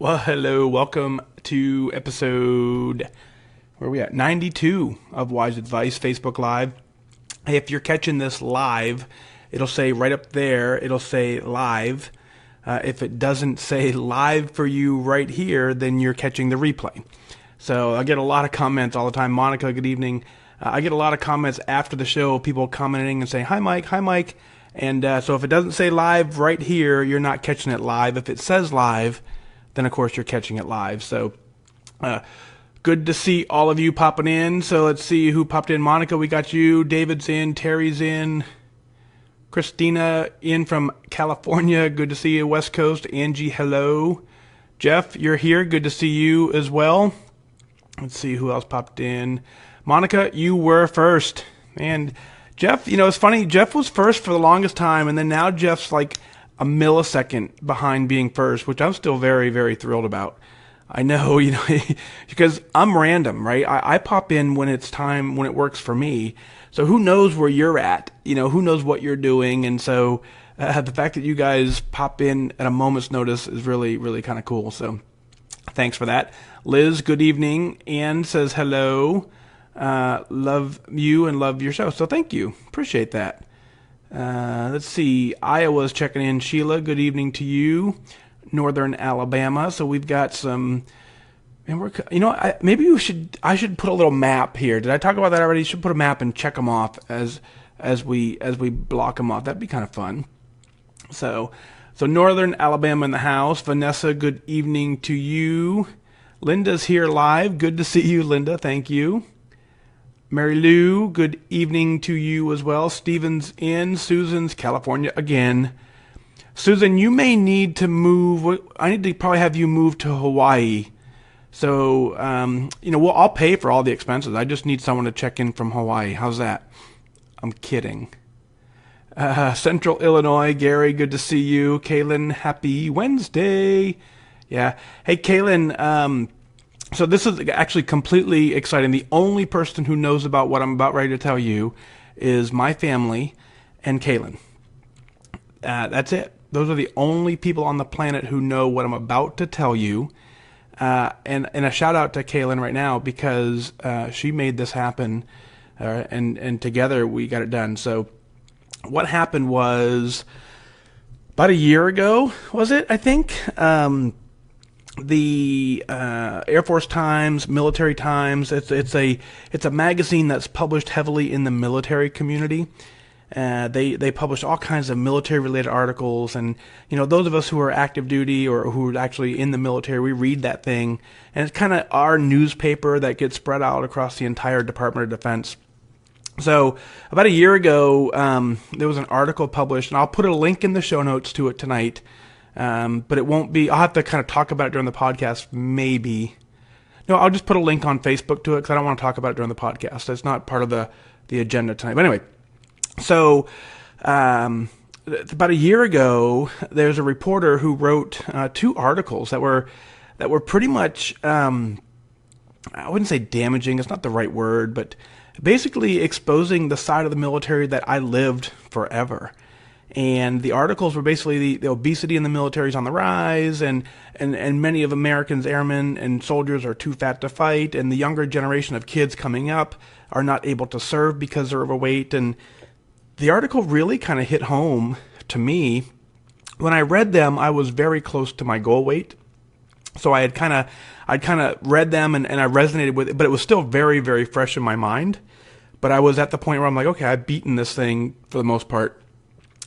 Well, hello. Welcome to episode, where are we at? 92 of WhysAdvice Facebook Live. Hey, if you're catching this live, it'll say right up there, it'll say live. If it doesn't say live for you right here, then you're catching the replay. So I get a lot of comments all the time. Monica, good evening. I get a lot of comments after the show, people commenting and saying, hi, Mike, hi, Mike. And so if it doesn't say live right here, you're not catching it live. If it says live, then of course you're catching it live. So good to see all of you popping in. So let's see who popped in. Monica, we got you. David's in. Terry's in. Christina in from California. Good to see you. West Coast. Angie, hello. Jeff, you're here. Good to see you as well. Let's see who else popped in. Monica, you were first. And Jeff, it's funny. Jeff was first for the longest time, and then now Jeff's like a millisecond behind being first, which I'm still very, very thrilled about. I know, because I'm random, right? I pop in when it's time, when it works for me. So who knows where you're at? Who knows what you're doing? And so the fact that you guys pop in at a moment's notice is really, really kind of cool. So thanks for that. Liz, good evening. Ann says hello. Love you and love your show. So thank you. Appreciate that. Let's see. Iowa's checking in. Sheila, good evening to you. Northern Alabama. So we've got some, and I should put a little map here. Did I talk about that already? You should put a map and check them off as we block them off. That'd be kind of fun. So Northern Alabama in the house. Vanessa, good evening to you. Linda's here live. Good to see you, Linda. Thank you. Mary Lou, good evening to you as well. Steven's in. Susan's California again. Susan, you may need to move. I need to probably have you move to Hawaii. So, I'll pay for all the expenses. I just need someone to check in from Hawaii. How's that? I'm kidding. Central Illinois, Gary, good to see you. Kaylin, happy Wednesday. Yeah. Hey, Kaylin, so this is actually completely exciting. The only person who knows about what I'm about ready to tell you is my family and Kaylin. That's it. Those are the only people on the planet who know what I'm about to tell you. And a shout out to Kaylin right now because she made this happen, and together we got it done. So what happened was about a year ago, was it? I think. The Air Force Times, Military Times. It's a magazine that's published heavily in the military community. They publish all kinds of military related articles, and those of us who are active duty or who are actually in the military, we read that thing, and it's kind of our newspaper that gets spread out across the entire Department of Defense. So about a year ago, there was an article published, and I'll put a link in the show notes to it tonight. But it won't be, I'll have to kind of talk about it during the podcast, maybe. No, I'll just put a link on Facebook to it because I don't want to talk about it during the podcast. It's not part of the agenda tonight. But anyway, so about a year ago, there's a reporter who wrote 2 articles that were pretty much, I wouldn't say damaging, it's not the right word, but basically exposing the side of the military that I lived forever. And the articles were basically the obesity in the military is on the rise, and many of Americans, airmen and soldiers, are too fat to fight, and the younger generation of kids coming up are not able to serve because they're overweight. And the article really kind of hit home to me. When I read them, I was very close to my goal weight. So I'd kind of read them and I resonated with it, but it was still very, very fresh in my mind. But I was at the point where I'm like, okay, I've beaten this thing for the most part.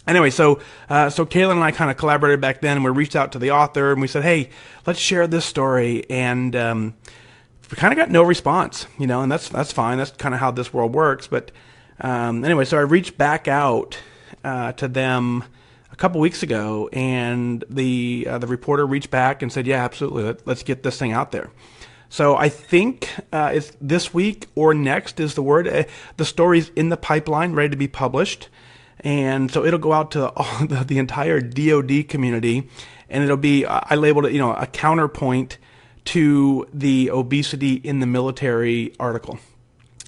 Anyway, so Kaylin and I kind of collaborated back then, and we reached out to the author, and we said, hey, let's share this story. And we kind of got no response, and that's fine. That's kind of how this world works. But anyway, so I reached back out to them a couple weeks ago, and the reporter reached back and said, yeah, absolutely, let's get this thing out there. So I think it's this week or next is the word. The story's in the pipeline, ready to be published. And so it'll go out to all the entire DoD community, and it'll be, I labeled it, a counterpoint to the obesity in the military article.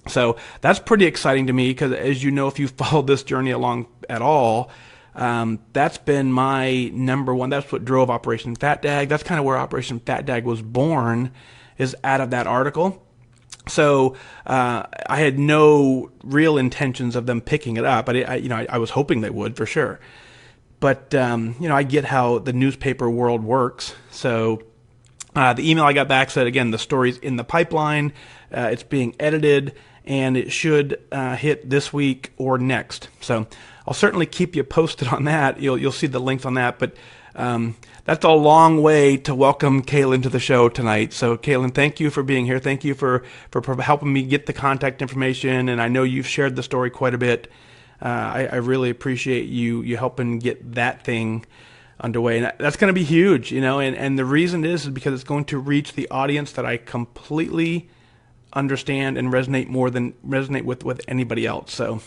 So that's pretty exciting to me because, as you know, if you followed this journey along at all, That's been my number one. That's what drove Operation FatDag. That's kind of where Operation FatDag was born, is out of that article. So I had no real intentions of them picking it up. I was hoping they would for sure. But I get how the newspaper world works. So the email I got back said, again, the story's in the pipeline. It's being edited, and it should hit this week or next. So I'll certainly keep you posted on that. You'll see the links on that. But that's a long way to welcome Kaylin to the show tonight. So Kaylin, thank you for being here. Thank you for helping me get the contact information. And I know you've shared the story quite a bit. I really appreciate you helping get that thing underway. And that's going to be huge, and the reason is because it's going to reach the audience that I completely understand and resonate with anybody else. So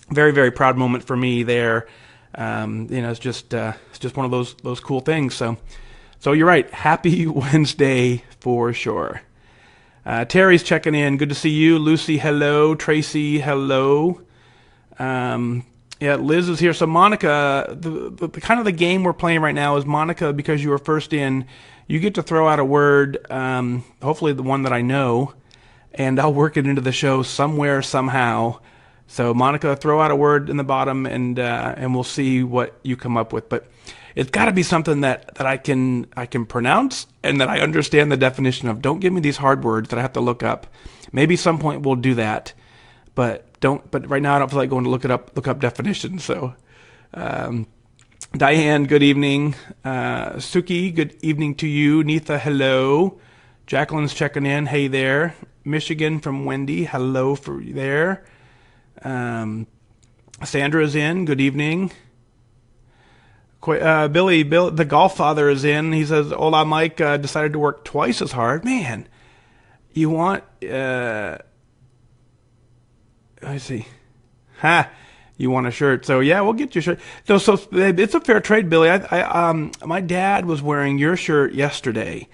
very, very proud moment for me there. It's just one of those cool things. So you're right. Happy Wednesday for sure. Terry's checking in. Good to see you. Lucy, hello. Tracy, hello. Liz is here. So Monica, the kind of the game we're playing right now is, Monica, because you were first in, you get to throw out a word, hopefully the one that I know, and I'll work it into the show somewhere, somehow. So Monica, throw out a word in the bottom, and we'll see what you come up with. But it's got to be something that I can pronounce and that I understand the definition of. Don't give me these hard words that I have to look up. Maybe some point we'll do that, but right now I don't feel like going to look up definitions. So Diane, good evening. Suki, good evening to you. Neetha, hello. Jacqueline's checking in. Hey there. Michigan from Wendy, hello for you there. Sandra's in. Good evening. Billy, the golf father is in. He says, "Hola, Mike. Decided to work twice as hard. Man, you want? I see. You want a shirt? So yeah, we'll get you a shirt. So it's a fair trade, Billy. My dad was wearing your shirt yesterday,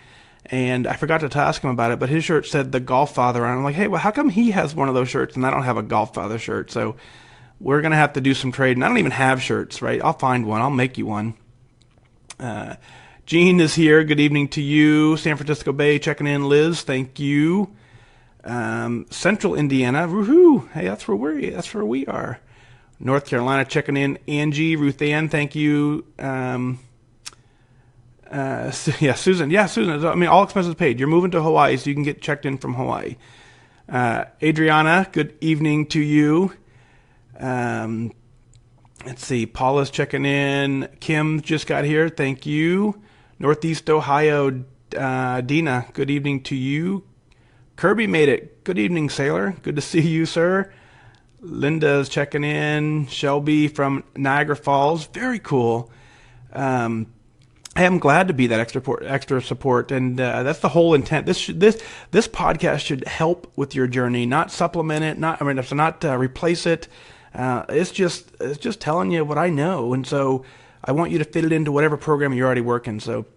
and I forgot to ask him about it, but his shirt said the golf father on it. I'm like, hey, well, how come he has one of those shirts and I don't have a golf father shirt? So we're going to have to do some trading. I don't even have shirts, right? I'll find one. I'll make you one. Jean is here. Good evening to you. San Francisco Bay checking in. Liz, thank you. Central Indiana. Woohoo. Hey, that's where we are. North Carolina checking in. Angie, Ruth Ann, thank you. Susan. Yeah, Susan. I mean, all expenses paid. You're moving to Hawaii, so you can get checked in from Hawaii. Adriana, good evening to you. Let's see. Paula's checking in. Kim just got here. Thank you. Northeast Ohio, Dina, good evening to you. Kirby made it. Good evening, sailor. Good to see you, sir. Linda's checking in. Shelby from Niagara Falls. Very cool. I am glad to be that extra support, and that's the whole intent. This podcast should help with your journey, not supplement it. Not replace it. It's just telling you what I know, and so I want you to fit it into whatever program you're already working. So,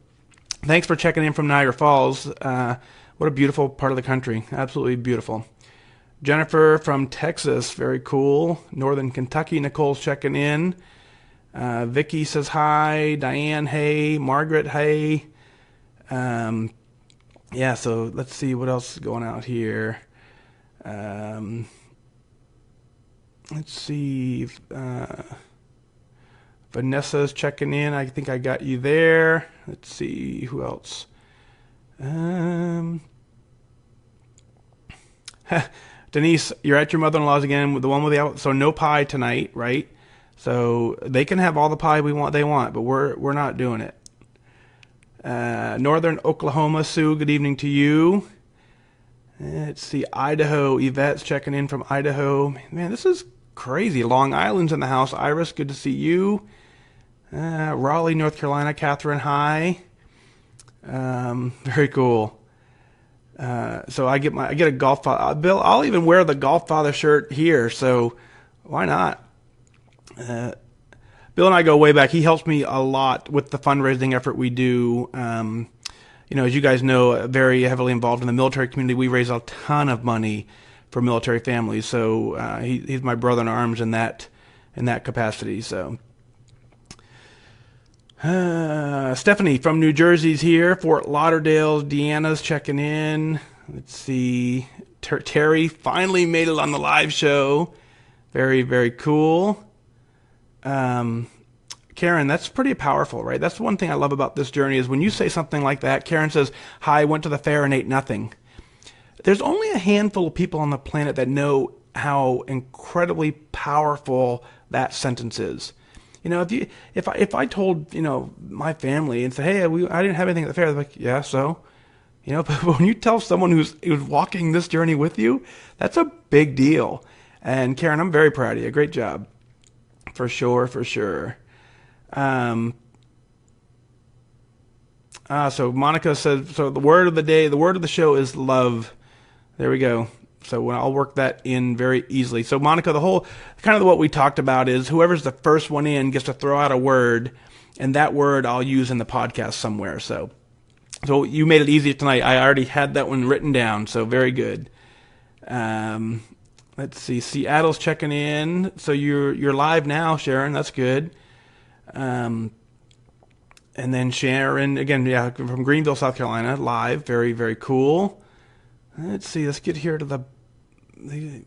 thanks for checking in from Niagara Falls. What a beautiful part of the country. Absolutely beautiful. Jennifer from Texas, very cool. Northern Kentucky, Nicole's checking in. Vicky says hi. Diane, hey. Margaret, hey. So let's see what else is going out here. Let's see. Vanessa's checking in. I think I got you there. Let's see who else. Denise, you're at your mother-in-law's again, the one with the so no pie tonight, right? So they can have all the pie they want, but we're not doing it. Northern Oklahoma, Sue, good evening to you. Let's see, Idaho, Yvette's checking in from Idaho. Man, this is crazy. Long Island's in the house. Iris, good to see you. Raleigh, North Carolina, Catherine, hi. Very cool. So I get a golf father. Bill, I'll even wear the golf father shirt here. So why not? Bill and I go way back. He helps me a lot with the fundraising effort we do. As you guys know, very heavily involved in the military community. We raise a ton of money for military families. So he's my brother in arms in that capacity. So Stephanie from New Jersey's here. Fort Lauderdale, Deanna's checking in. Let's see. Terry finally made it on the live show. Very, very cool. Karen, that's pretty powerful, right? That's one thing I love about this journey is when you say something like that. Karen says, "Hi, went to the fair and ate nothing." There's only a handful of people on the planet that know how incredibly powerful that sentence is. You know, if I told, my family and said, "Hey, I didn't have anything at the fair," they're like, "Yeah, so," but when you tell someone who's walking this journey with you, that's a big deal. And Karen, I'm very proud of you. Great job, for sure, for sure. So Monica says, so the word of the day, the word of the show is love. There we go. So I'll work that in very easily. So Monica, the whole kind of what we talked about is whoever's the first one in gets to throw out a word, and that word I'll use in the podcast somewhere. So you made it easy tonight. I already had that one written down. So very good. Let's see. Seattle's checking in. So you're live now, Sharon. That's good. And then Sharon again, from Greenville, South Carolina, live. Very, very cool. Let's see. Let's get here to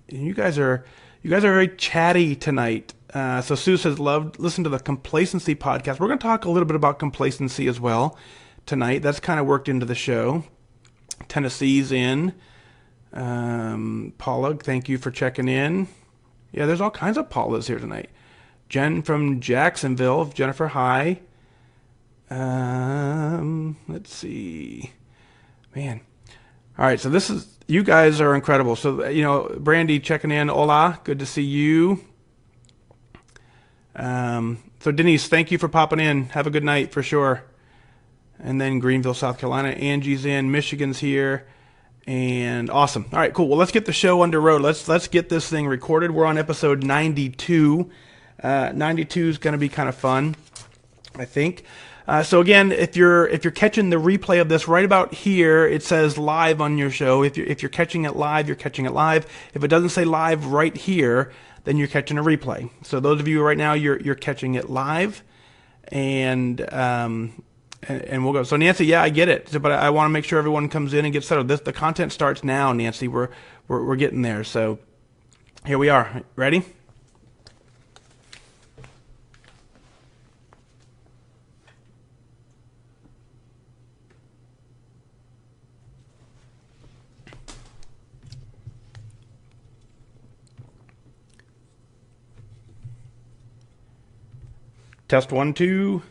you guys are very chatty tonight. So Sue says, listen to the Complacency podcast. We're going to talk a little bit about complacency as well tonight. That's kind of worked into the show. Tennessee's in. Paula, thank you for checking in. Yeah, there's all kinds of Paulas here tonight. Jen from Jacksonville. Jennifer, hi. Let's see. Man. All right, so you guys are incredible. So, Brandy checking in. Hola, good to see you. So Denise, thank you for popping in. Have a good night for sure. And then Greenville, South Carolina. Angie's in. Michigan's here. And awesome. All right, cool. Well, let's get the show on the road. Let's get this thing recorded. We're on episode 92. 92 is going to be kind of fun, I think. So again, if you're catching the replay of this right about here, it says live on your show. If you're catching it live, you're catching it live. If it doesn't say live right here, then you're catching a replay. So those of you right now, you're catching it live, and we'll go. So Nancy, yeah, I get it, but I want to make sure everyone comes in and gets settled. The content starts now, Nancy. We're getting there. So here we are. Ready? Test 1, 2.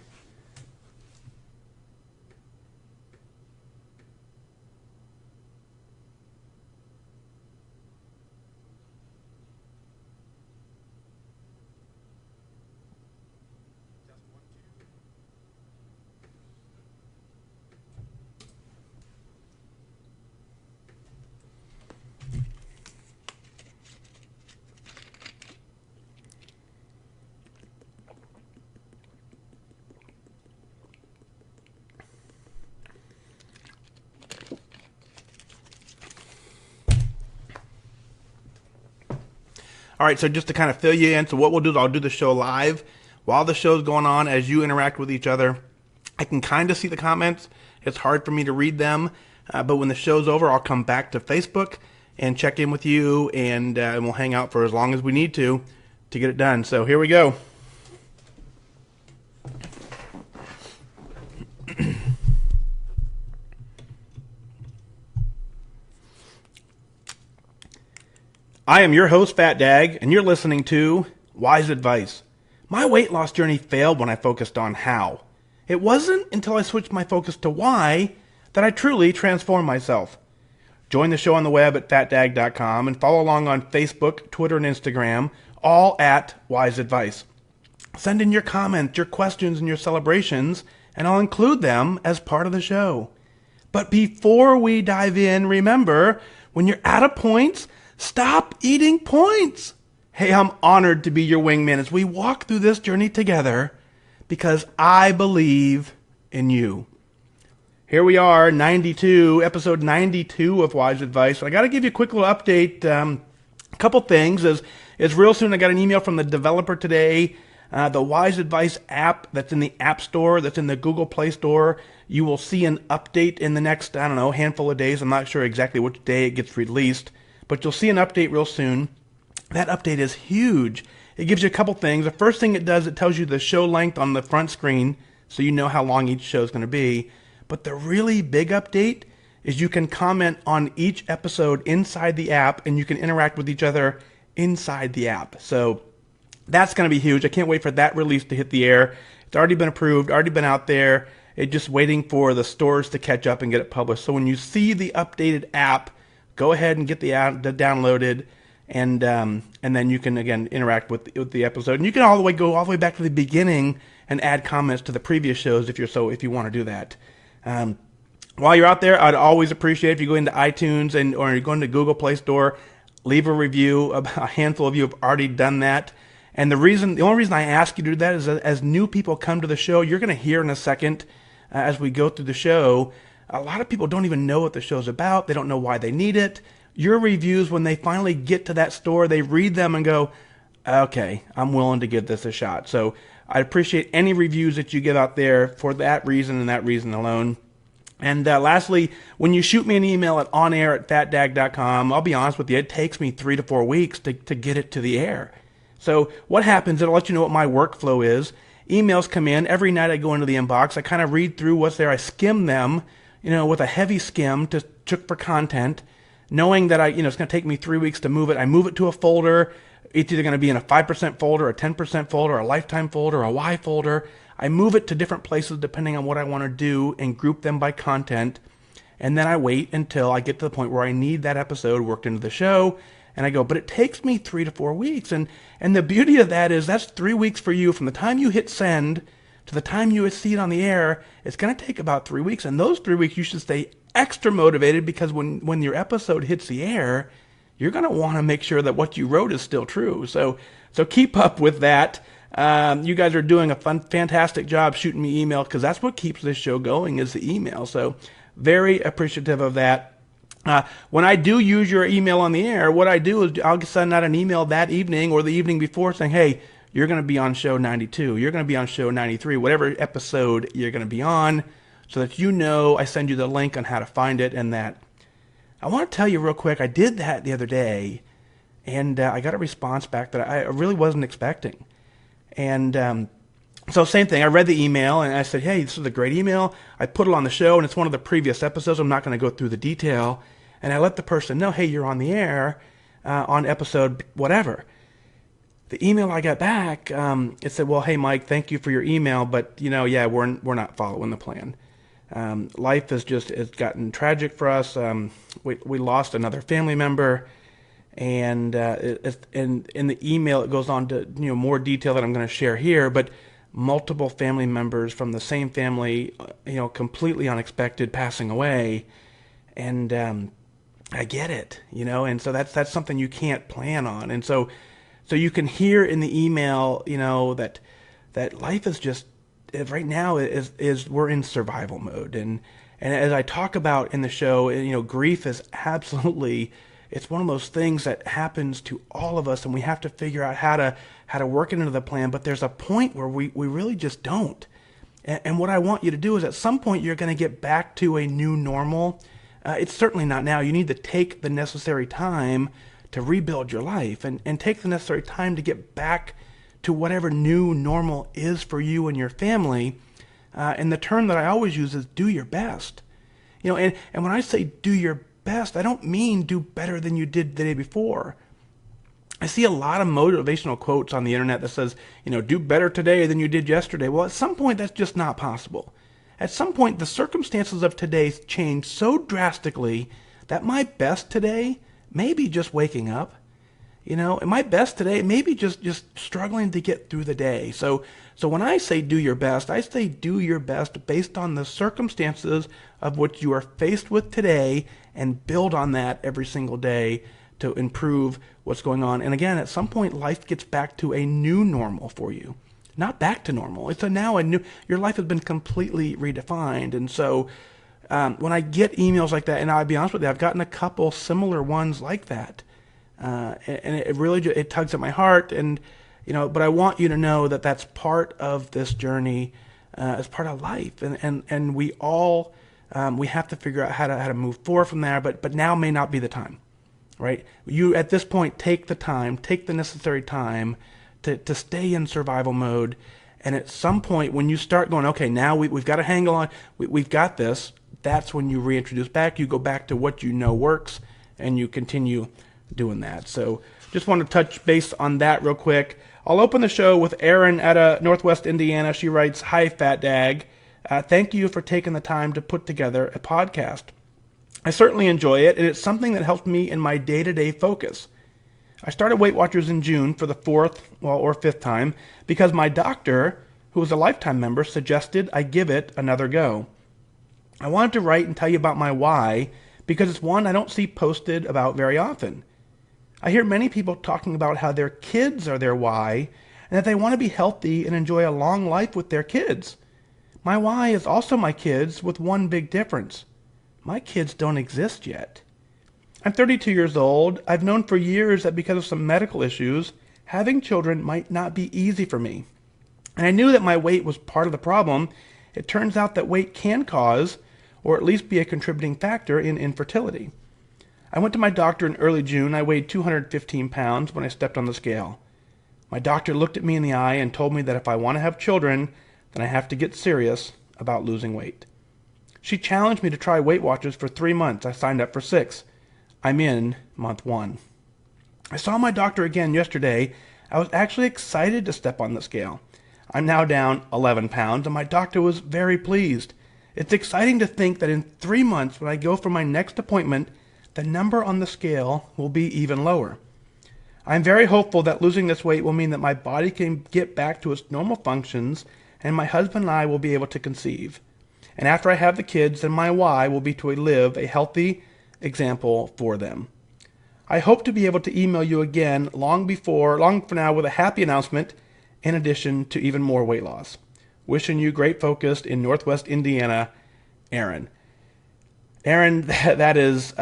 All right, so just to kind of fill you in, so what we'll do is I'll do the show live while the show's going on as you interact with each other. I can kind of see the comments. It's hard for me to read them, but when the show's over, I'll come back to Facebook and check in with you, and we'll hang out for as long as we need to get it done. So here we go. I am your host, FatDag, and you're listening to WhysAdvice. My weight loss journey failed when I focused on how. It wasn't until I switched my focus to why that I truly transformed myself. Join the show on the web at FatDag.com and follow along on Facebook, Twitter, and Instagram, all at WhysAdvice. Send in your comments, your questions, and your celebrations, and I'll include them as part of the show. But before we dive in, remember, when you're out of points, stop eating points. Hey, I'm honored to be your wingman as we walk through this journey together because I believe in you. Here we are, episode 92 of WhysAdvice. I got to give you a quick little update. A couple things. Is real soon I got an email from the developer today The WhysAdvice app that's in the App Store, that's in the Google Play Store, you will see an update in the next, I don't know, handful of days. I'm not sure exactly which day it gets released, but you'll see an update real soon. That update is huge. It gives you a couple things. The first thing it does, it tells you the show length on the front screen, so you know how long each show is going to be. But the really big update is you can comment on each episode inside the app, and you can interact with each other inside the app. So that's going to be huge. I can't wait for that release to hit the air. It's already been approved, already been out there. It's just waiting for the stores to catch up and get it published. So when you see the updated app, go ahead and get the app downloaded, and then you can again interact with the episode. And you can go all the way back to the beginning and add comments to the previous shows if you want to do that. While you're out there, I'd always appreciate if you go into iTunes or you're going to Google Play Store, leave a review. A handful of you have already done that. And the only reason I ask you to do that is that as new people come to the show, you're going to hear in a second as we go through the show, a lot of people don't even know what the show's about. They don't know why they need it. Your reviews, when they finally get to that store, they read them and go, okay, I'm willing to give this a shot. So I appreciate any reviews that you give out there for that reason and that reason alone. And lastly, when you shoot me an email at onair@fatdag.com, I'll be honest with you, it takes me 3 to 4 weeks to get it to the air. So what happens, it'll let you know what my workflow is. Emails come in. Every night I go into the inbox. I kind of read through what's there. I skim them, with a heavy skim to check for content, knowing that it's going to take me 3 weeks to move it. I move it to a folder. It's either going to be in a 5% folder, a 10% folder, a lifetime folder, a Y folder. I move it to different places depending on what I want to do and group them by content. And then I wait until I get to the point where I need that episode worked into the show. And I go, but it takes me 3 to 4 weeks. And the beauty of that is that's 3 weeks for you. From the time you hit send to the time you see it on the air, it's going to take about 3 weeks. And those 3 weeks, you should stay extra motivated because when your episode hits the air, you're going to want to make sure that what you wrote is still true. So keep up with that. You guys are doing a fantastic job shooting me email because that's what keeps this show going is the email. So very appreciative of that. When I do use your email on the air, what I do is I'll send out an email that evening or the evening before saying, hey, you're going to be on show 92. You're going to be on show 93, whatever episode you're going to be on, so that I send you the link on how to find it and that. I want to tell you real quick, I did that the other day, and I got a response back that I really wasn't expecting. And so same thing, I read the email, and I said, hey, this is a great email. I put it on the show, and it's one of the previous episodes. I'm not going to go through the detail. And I let the person know, hey, you're on the air on episode whatever. The email I got back, it said, well, hey, Mike, thank you for your email, but, we're not following the plan. Life has gotten tragic for us. We lost another family member, and in the email it goes on to more detail that I'm going to share here, but multiple family members from the same family, completely unexpected, passing away, and I get it, and so that's something you can't plan on, and so you can hear in the email, that life is just right now is we're in survival mode, and as I talk about in the show, grief is absolutely, it's one of those things that happens to all of us, and we have to figure out how to work it into the plan. But there's a point where we really just don't. And what I want you to do is at some point you're going to get back to a new normal. It's certainly not now. You need to take the necessary time to rebuild your life and take the necessary time to get back to whatever new normal is for you and your family. And the term that I always use is do your best. And when I say do your best, I don't mean do better than you did the day before. I see a lot of motivational quotes on the internet that says, do better today than you did yesterday. Well, at some point, that's just not possible. At some point, the circumstances of today change so drastically that my best today may be just waking up. And my best today may be just struggling to get through the day. So when I say do your best, I say do your best based on the circumstances of what you are faced with today and build on that every single day to improve what's going on. And again, at some point, life gets back to a new normal for you. Not back to normal. It's now a new, your life has been completely redefined. And so when I get emails like that, and I'll be honest with you, I've gotten a couple similar ones like that. And it really, it tugs at my heart. And but I want you to know that that's part of this journey, as part of life, and we all we have to figure out how to move forward from there. But now may not be the time, right? You at this point take the necessary time to stay in survival mode, and at some point when you start going, okay, now we've got a handle on, we've got this. That's when you reintroduce back. You go back to what you know works, and you continue doing that. So just want to touch base on that real quick. I'll open the show with Erin out of Northwest Indiana. She writes, "Hi, FatDag. Thank you for taking the time to put together a podcast. I certainly enjoy it, and it's something that helps me in my day-to-day focus. I started Weight Watchers in June for the fifth time because my doctor, who is a lifetime member, suggested I give it another go. I wanted to write and tell you about my why because it's one I don't see posted about very often. I hear many people talking about how their kids are their why and that they want to be healthy and enjoy a long life with their kids. My why is also my kids, with one big difference. My kids don't exist yet. I'm 32 years old. I've known for years that because of some medical issues, having children might not be easy for me. And I knew that my weight was part of the problem. It turns out that weight can cause, or at least be a contributing factor in infertility. I went to my doctor in early June. I weighed 215 pounds when I stepped on the scale. My doctor looked at me in the eye and told me that if I want to have children, then I have to get serious about losing weight. She challenged me to try Weight Watchers for 3 months. I signed up for 6. I'm in month 1. I saw my doctor again yesterday. I was actually excited to step on the scale. I'm now down 11 pounds, and my doctor was very pleased. It's exciting to think that in 3 months, when I go for my next appointment, the number on the scale will be even lower. I'm very hopeful that losing this weight will mean that my body can get back to its normal functions, and my husband and I will be able to conceive. And after I have the kids, then my why will be to live a healthy example for them. I hope to be able to email you again long for now with a happy announcement, in addition to even more weight loss. Wishing you great focus in Northwest Indiana, Erin." Erin, that is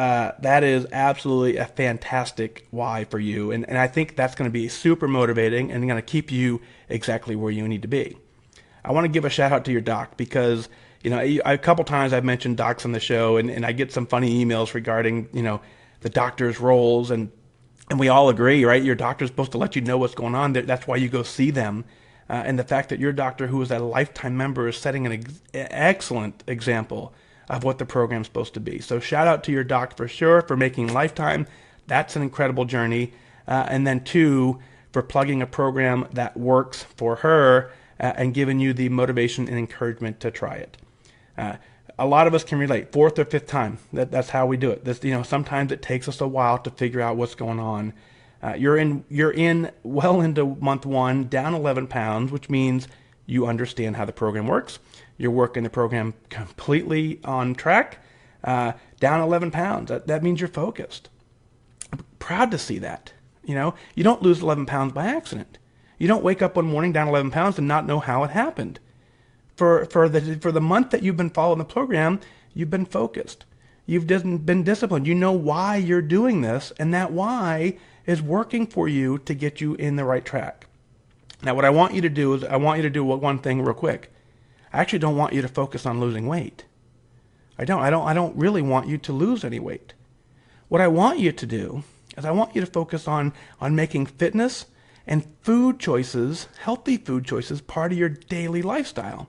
absolutely a fantastic why for you, and I think that's going to be super motivating and going to keep you exactly where you need to be. I want to give a shout out to your doc because a couple times I've mentioned docs on the show, and I get some funny emails regarding the doctor's roles, and we all agree, right? Your doctor's supposed to let you know what's going on. That's why you go see them. And the fact that your doctor, who is a lifetime member, is setting an excellent example of what the program's supposed to be. So shout out to your doc for sure for making lifetime. That's an incredible journey. And then 2, for plugging a program that works for her and giving you the motivation and encouragement to try it. A lot of us can relate. 4th or 5th time. That's how we do it. Sometimes it takes us a while to figure out what's going on. You're in well into month 1, down 11 pounds, which means you understand how the program works. You're working the program completely on track. Down 11 pounds. That means you're focused. I'm proud to see that. You don't lose 11 pounds by accident. You don't wake up one morning down 11 pounds and not know how it happened. For the month that you've been following the program, you've been focused. You've been disciplined. You know why you're doing this, and that why is working for you to get you in the right track. Now, what I want you to do is one thing real quick. I actually don't want you to focus on losing weight. I don't really want you to lose any weight. What I want you to do is I want you to focus on making fitness and food choices, healthy food choices, part of your daily lifestyle.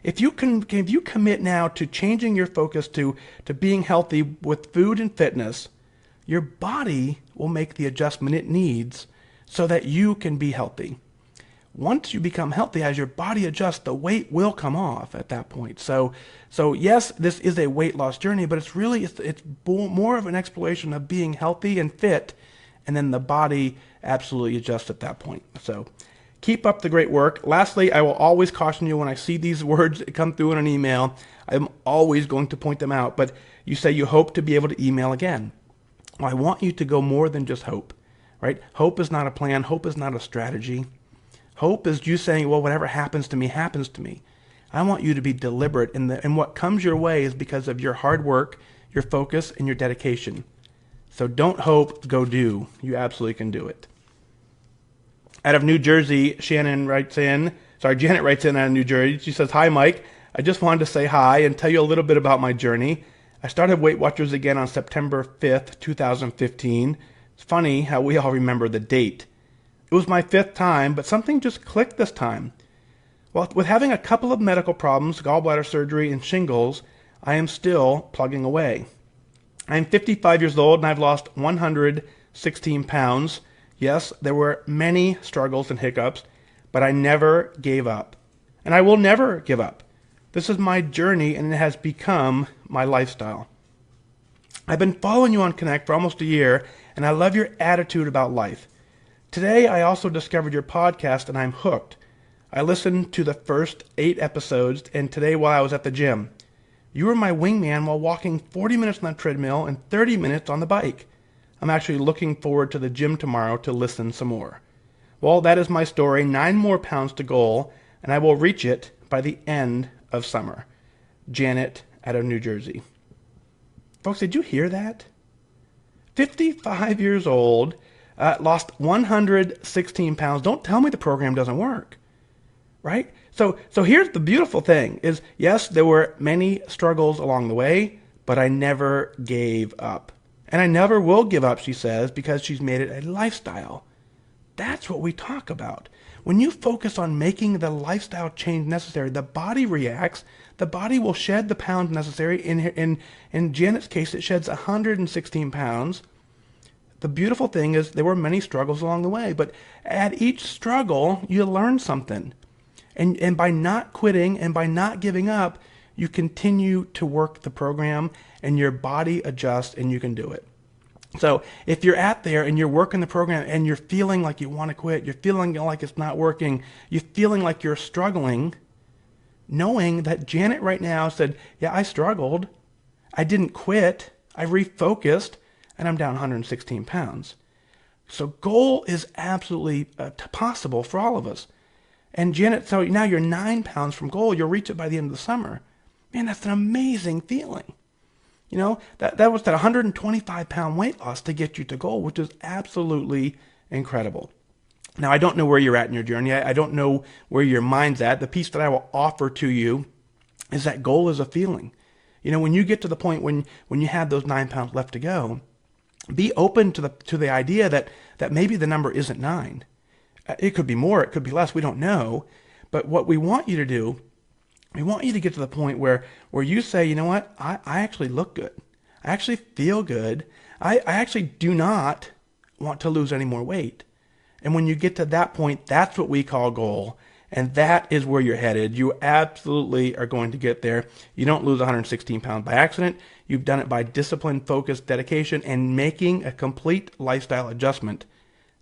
If you commit now to changing your focus to being healthy with food and fitness, your body will make the adjustment it needs so that you can be healthy. Once you become healthy, as your body adjusts, the weight will come off at that point. So yes, this is a weight loss journey, but it's more of an exploration of being healthy and fit, and then the body absolutely adjusts at that point. So keep up the great work. Lastly, I will always caution you when I see these words come through in an email. I'm always going to point them out, but you say you hope to be able to email again. Well, I want you to go more than just hope, right? Hope is not a plan. Hope is not a strategy. Hope is you saying, well, whatever happens to me, happens to me. I want you to be deliberate, and what comes your way is because of your hard work, your focus, and your dedication. So don't hope, go do. You absolutely can do it. Out of New Jersey, Janet writes in out of New Jersey. She says, "Hi, Mike. I just wanted to say hi and tell you a little bit about my journey. I started Weight Watchers again on September 5th, 2015. It's funny how we all remember the date. It was my 5th time, but something just clicked this time. Well, with having a couple of medical problems, gallbladder surgery and shingles, I am still plugging away. I am 55 years old and I've lost 116 pounds. Yes, there were many struggles and hiccups, but I never gave up. And I will never give up. This is my journey and it has become my lifestyle. I've been following you on Connect for almost a year and I love your attitude about life. Today I also discovered your podcast and I'm hooked. I listened to the first 8 episodes and today while I was at the gym. You were my wingman while walking 40 minutes on the treadmill and 30 minutes on the bike. I'm actually looking forward to the gym tomorrow to listen some more. Well, that is my story. 9 more pounds to goal and I will reach it by the end of summer. Janet out of New Jersey." Folks, did you hear that? 55 years old, lost 116 pounds. Don't tell me the program doesn't work, right? So here's the beautiful thing is, yes, there were many struggles along the way, but I never gave up. And I never will give up, she says, because she's made it a lifestyle. That's what we talk about. When you focus on making the lifestyle change necessary, the body reacts. The body will shed the pounds necessary. In Janet's case, it sheds 116 pounds. The beautiful thing is there were many struggles along the way, but at each struggle, you learn something. And by not quitting and by not giving up, you continue to work the program and your body adjusts and you can do it. So if you're out there and you're working the program and you're feeling like you want to quit, you're feeling like it's not working, you're feeling like you're struggling, knowing that Janet right now said, yeah, I struggled, I didn't quit, I refocused, and I'm down 116 pounds. So goal is absolutely possible for all of us. And Janet, so now you're 9 pounds from goal, you'll reach it by the end of the summer. Man, that's an amazing feeling. You know, that was that 125 pound weight loss to get you to goal, which is absolutely incredible. Now, I don't know where you're at in your journey. I don't know where your mind's at. The piece that I will offer to you is that goal is a feeling. You know, when you get to the point when you have those 9 pounds left to go, be open to the idea that maybe the number isn't 9. It could be more, it could be less, we don't know. But what we want you to do, we want you to get to the point where you say, you know what, I actually look good. I actually feel good. I actually do not want to lose any more weight. And when you get to that point, that's what we call goal. And that is where you're headed. You absolutely are going to get there. You don't lose 116 pounds by accident. You've done it by discipline, focus, dedication, and making a complete lifestyle adjustment.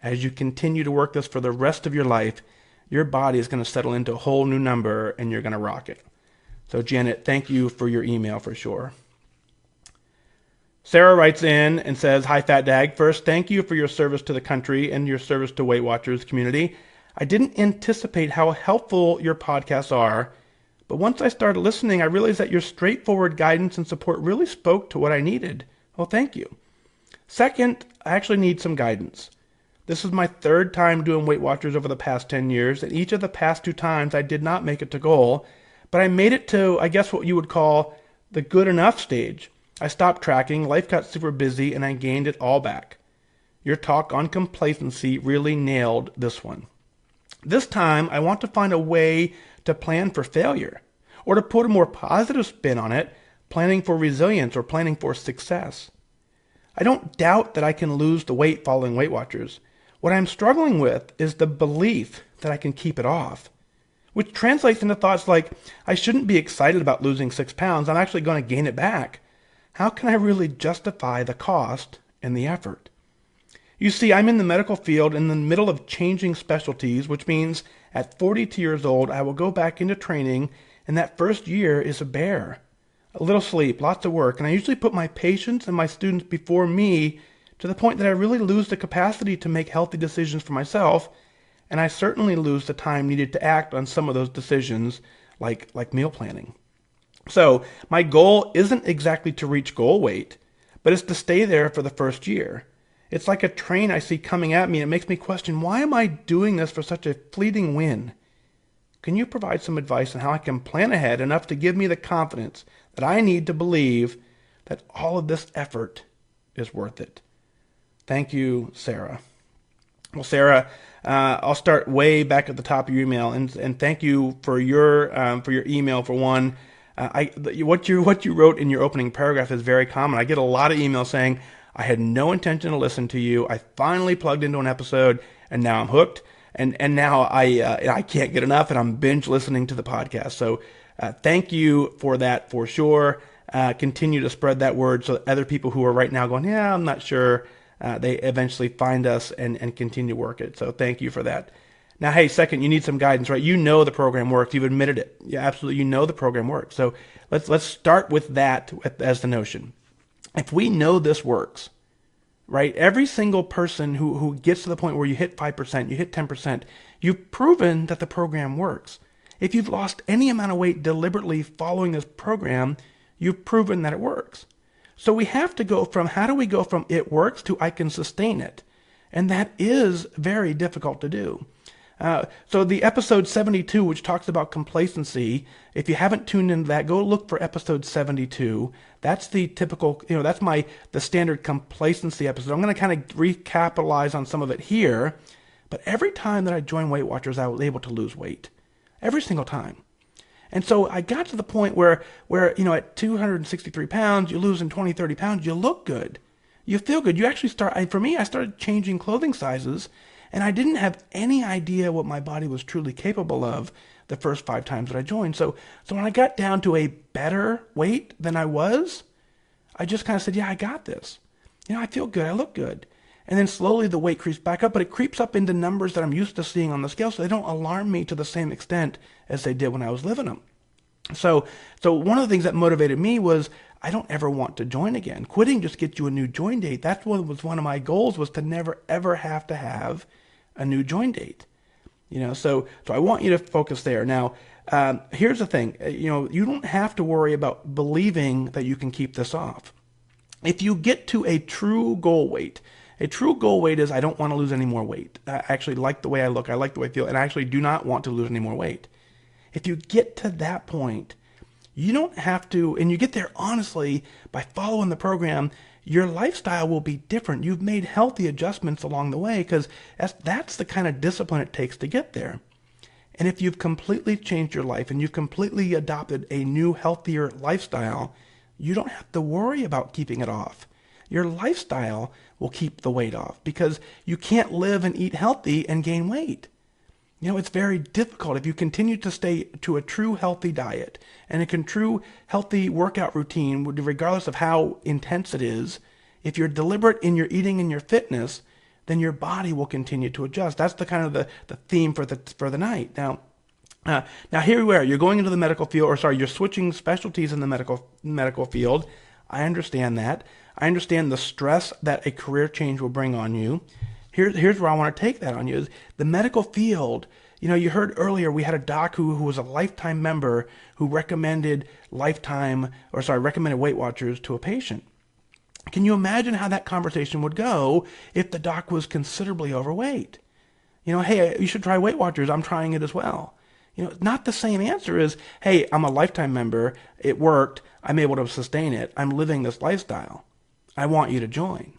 As you continue to work this for the rest of your life, your body is going to settle into a whole new number and you're going to rock it. So Janet, thank you for your email for sure. Sara writes in and says, "Hi FatDag. First, thank you for your service to the country and your service to Weight Watchers community. I didn't anticipate how helpful your podcasts are, but once I started listening, I realized that your straightforward guidance and support really spoke to what I needed. Well, thank you. Second, I actually need some guidance. This is my 3rd time doing Weight Watchers over the past 10 years, and each of the past 2 times I did not make it to goal, but I made it to, I guess what you would call the good enough stage. I stopped tracking, life got super busy, and I gained it all back. Your talk on complacency really nailed this one. This time, I want to find a way to plan for failure, or to put a more positive spin on it, planning for resilience or planning for success. I don't doubt that I can lose the weight following Weight Watchers. What I'm struggling with is the belief that I can keep it off, which translates into thoughts like, I shouldn't be excited about losing 6 pounds. I'm actually going to gain it back. How can I really justify the cost and the effort? You see, I'm in the medical field in the middle of changing specialties, which means at 42 years old, I will go back into training, and that first year is a bear. A little sleep, lots of work, and I usually put my patients and my students before me to the point that I really lose the capacity to make healthy decisions for myself, and I certainly lose the time needed to act on some of those decisions, like meal planning. So my goal isn't exactly to reach goal weight, but it's to stay there for the first year. It's like a train I see coming at me, and it makes me question, why am I doing this for such a fleeting win? Can you provide some advice on how I can plan ahead enough to give me the confidence that I need to believe that all of this effort is worth it? Thank you, Sara. Well, Sara, I'll start way back at the top of your email, and thank you for your email. For one, what you wrote in your opening paragraph is very common. I get a lot of emails saying, I had no intention to listen to you. I finally plugged into an episode, and now I'm hooked. And now I can't get enough, and I'm binge listening to the podcast. So thank you for that, for sure. Continue to spread that word so that other people who are right now going, yeah, I'm not sure, they eventually find us and continue to work it. So thank you for that. Now, hey, second, you need some guidance, right? You know the program works. You've admitted it. Yeah, absolutely. You know the program works. So let's start with that as the notion. If we know this works, right? Every single person who gets to the point where you hit 5%, you hit 10%, you've proven that the program works. If you've lost any amount of weight deliberately following this program, you've proven that it works. So we have to go from, how do we go from it works to I can sustain it? And that is very difficult to do. So the episode 72, which talks about complacency, if you haven't tuned into that, go look for episode 72. That's the typical, that's the standard complacency episode. I'm going to kind of recapitalize on some of it here. But every time that I joined Weight Watchers, I was able to lose weight. Every single time. And so I got to the point where at 263 pounds, you're losing 20, 30 pounds, you look good. You feel good. You actually for me, I started changing clothing sizes, and I didn't have any idea what my body was truly capable of the first 5 times that I joined. So when I got down to a better weight than I was, I just kind of said, yeah, I got this. I feel good. I look good. And then slowly the weight creeps back up, but it creeps up into numbers that I'm used to seeing on the scale, so they don't alarm me to the same extent as they did when I was living them. So one of the things that motivated me was I don't ever want to join again. Quitting just gets you a new join date. That's what was one of my goals, was to never ever have to have a new join date. So I want you to focus there. Now, here's the thing. You don't have to worry about believing that you can keep this off. If you get to a true goal weight is I don't want to lose any more weight. I actually like the way I look. I like the way I feel. And I actually do not want to lose any more weight. If you get to that point, you don't have to, and you get there honestly by following the program, your lifestyle will be different. You've made healthy adjustments along the way, because that's the kind of discipline it takes to get there. And if you've completely changed your life and you've completely adopted a new, healthier lifestyle, you don't have to worry about keeping it off. Your lifestyle will keep the weight off, because you can't live and eat healthy and gain weight. It's very difficult if you continue to stay to a true healthy diet and a true healthy workout routine, regardless of how intense it is. If you're deliberate in your eating and your fitness, then your body will continue to adjust. That's the kind of the theme for the night. Now here we are. You're going into the medical field, you're switching specialties in the medical field. I understand that. I understand the stress that a career change will bring on you. Here's where I want to take that on you. Is the medical field. You heard earlier we had a doc who was a lifetime member who recommended recommended Weight Watchers to a patient. Can you imagine how that conversation would go if the doc was considerably overweight? Hey, you should try Weight Watchers. I'm trying it as well. Not the same answer as, hey, I'm a lifetime member. It worked. I'm able to sustain it. I'm living this lifestyle. I want you to join.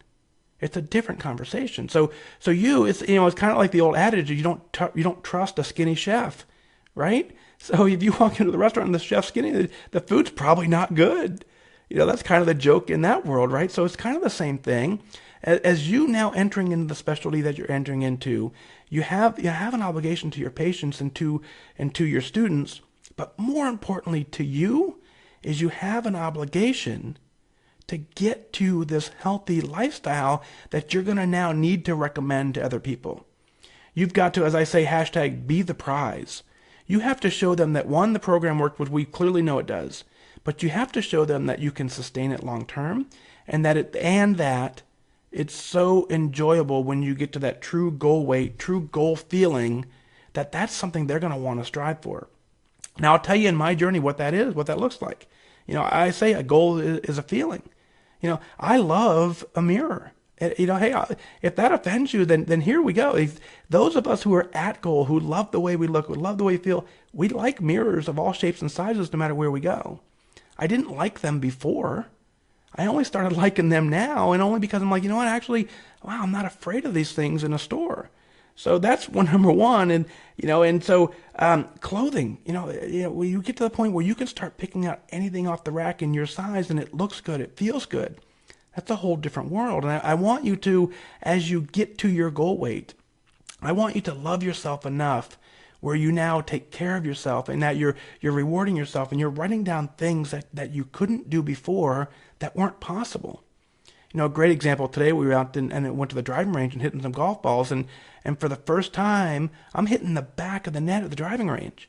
It's a different conversation. So it's kind of like the old adage: you don't trust a skinny chef, right? So if you walk into the restaurant and the chef's skinny, the food's probably not good. That's kind of the joke in that world, right? So it's kind of the same thing. As you now entering into the specialty that you're entering into, you have an obligation to your patients and to your students, but more importantly to you, is you have an obligation to get to this healthy lifestyle that you're going to now need to recommend to other people. You've got to, as I say, hashtag be the prize. You have to show them that, one, the program worked, which we clearly know it does, but you have to show them that you can sustain it long term, and that it's so enjoyable when you get to that true goal weight, true goal feeling, that's something they're going to want to strive for. Now, I'll tell you in my journey what that is, what that looks like. I say a goal is a feeling. I love a mirror. Hey, if that offends you, then here we go. Those of us who are at goal, who love the way we look, who love the way we feel, we like mirrors of all shapes and sizes no matter where we go. I didn't like them before. I only started liking them now, and only because I'm like, actually, wow, I'm not afraid of these things in a store. So that's number one, and so clothing, when you get to the point where you can start picking out anything off the rack in your size, and it looks good, it feels good. That's a whole different world, and I want you to, as you get to your goal weight, I want you to love yourself enough where you now take care of yourself, and that you're rewarding yourself, and you're writing down things that you couldn't do before that weren't possible. A great example today, we were out and went to the driving range and hitting some golf balls, and for the first time, I'm hitting the back of the net at the driving range.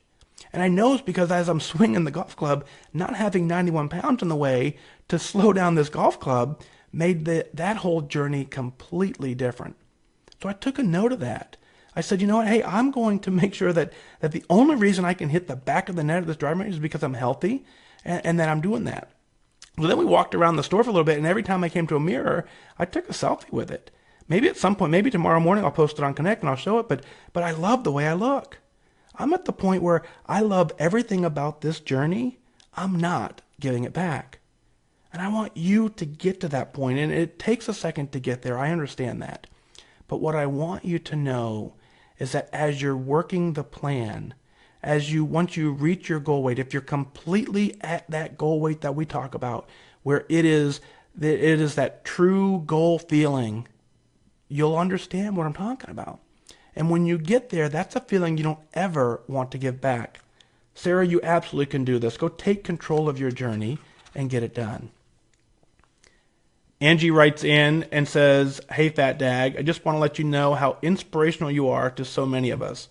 And I know it's because as I'm swinging the golf club, not having 91 pounds in the way to slow down this golf club made that whole journey completely different. So I took a note of that. I said, you know what, hey, I'm going to make sure that the only reason I can hit the back of the net of this driving range is because I'm healthy, and that I'm doing that. Well, then we walked around the store for a little bit, and every time I came to a mirror, I took a selfie with it. Maybe at some point, maybe tomorrow morning I'll post it on Connect and I'll show it, but I love the way I look. I'm at the point where I love everything about this journey. I'm not giving it back. And I want you to get to that point, and it takes a second to get there. I understand that. But what I want you to know is that as you're working the plan, once you reach your goal weight, if you're completely at that goal weight that we talk about, where it is that true goal feeling, you'll understand what I'm talking about. And when you get there, that's a feeling you don't ever want to give back. Sara, you absolutely can do this. Go take control of your journey and get it done. Angie writes in and says, hey, FatDag, I just want to let you know how inspirational you are to so many of us.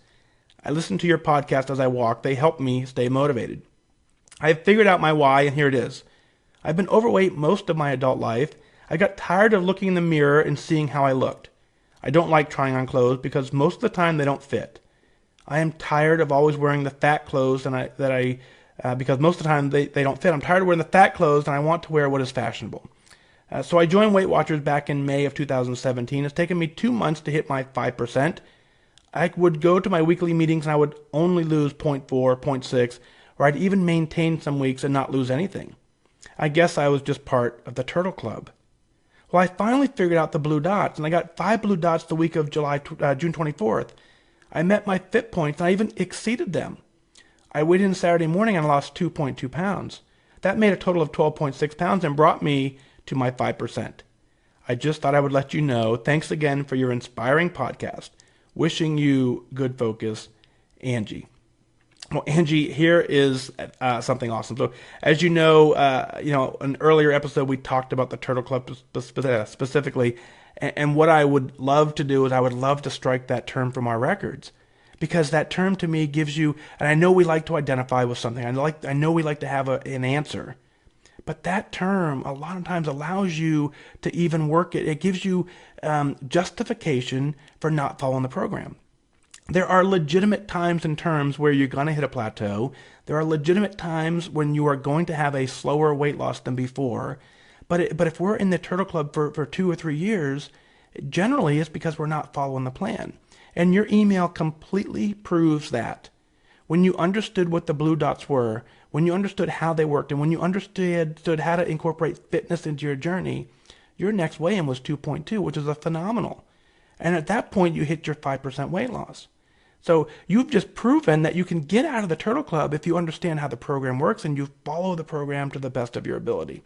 I listen to your podcast as I walk. They help me stay motivated. I have figured out my why, and here it is. I've been overweight most of my adult life. I got tired of looking in the mirror and seeing how I looked. I don't like trying on clothes because most of the time they don't fit. I am tired of always wearing the fat clothes because most of the time they don't fit. I'm tired of wearing the fat clothes, and I want to wear what is fashionable. So I joined Weight Watchers back in May of 2017. It's taken me 2 months to hit my 5%. I would go to my weekly meetings and I would only lose 0.4, 0.6, or I'd even maintain some weeks and not lose anything. I guess I was just part of the Turtle Club. Well, I finally figured out the blue dots, and I got 5 blue dots the week of June 24th. I met my fit points, and I even exceeded them. I weighed in Saturday morning and I lost 2.2 pounds. That made a total of 12.6 pounds and brought me to my 5%. I just thought I would let you know. Thanks again for your inspiring podcast. Wishing you good focus, Angie. Well, Angie, here is something awesome. So, as you know, an earlier episode we talked about the Turtle Club specifically, and what I would love to do is I would love to strike that term from our records, because that term to me gives you, and I know we like to identify with something. I know we like to have an answer. But that term a lot of times allows you to even work it. It gives you justification for not following the program. There are legitimate times and terms where you're going to hit a plateau. There are legitimate times when you are going to have a slower weight loss than before. But if we're in the Turtle Club for 2 or 3 years, generally it's because we're not following the plan. And your email completely proves that. When you understood what the blue dots were, when you understood how they worked, and when you understood how to incorporate fitness into your journey, your next weigh-in was 2.2, which is a phenomenal. And at that point, you hit your 5% weight loss. So you've just proven that you can get out of the Turtle Club if you understand how the program works and you follow the program to the best of your ability.